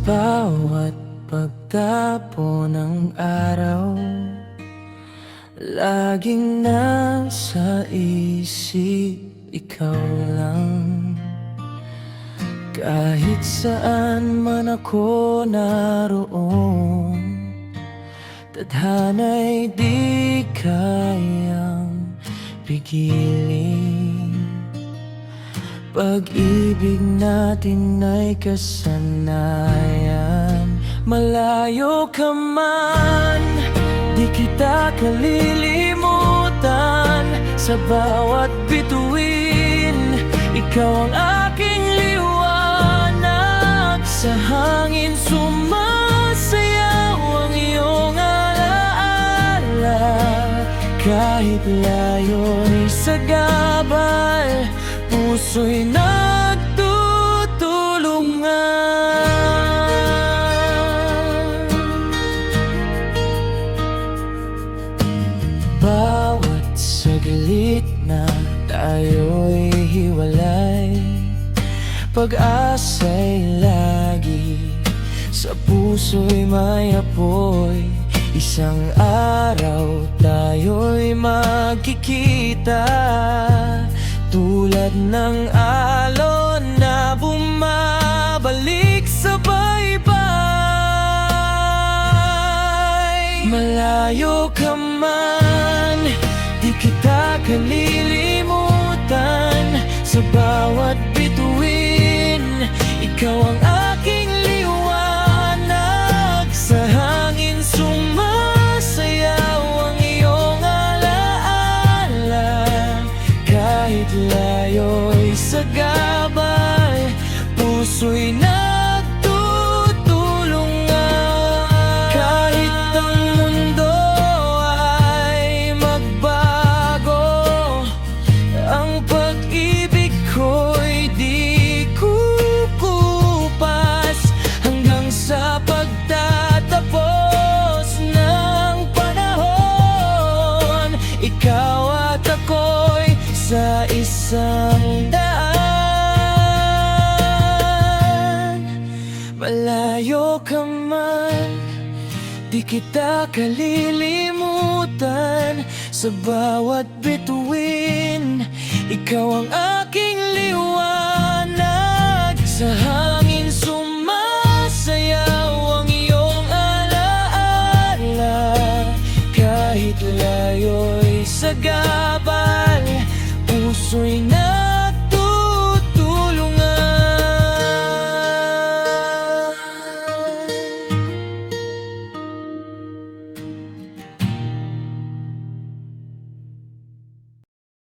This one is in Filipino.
bawat pagtapo ng araw, laging nasa isip ikaw lang. Kahit saan man ako naroon, tadhana'y di kayang pigilin. Pag-ibig natin ay kasanayan. Malayo ka man, di kita kalilimutan. Sa bawat bituin, ikaw ang aking liwanag. Sa hangin sumasayaw ang iyong alaala. Kahit layo'y sagabal, puso'y nagtutulungan. Bawat saglit na tayo'y hiwalay, pag-asa'y lagi sa puso'y may apoy. Isang araw tayo'y magkikita, tulad ng alon na bumabalik sa baybay. Malayo ka man, di kita kalilimutan. Sa bawat bituin, ikaw ang aking liwanag. Sa hangin sumasayaw ang iyong alaala. Kahit layo'y sagabal, puso'y nagtutulungan. Kahit ang mundo ay magbago, ang pag-ibig ko'y di kukupas. Hanggang sa pagtatapos ng panahon, ikaw at ako'y sa isang daan. Malayo ka man, di kita kalilimutan. Sa bawat bituin, ikaw ang aking liwanag. Sa hangin sumasayaw ang iyong alaala. Kahit layo'y sagabal, puso'y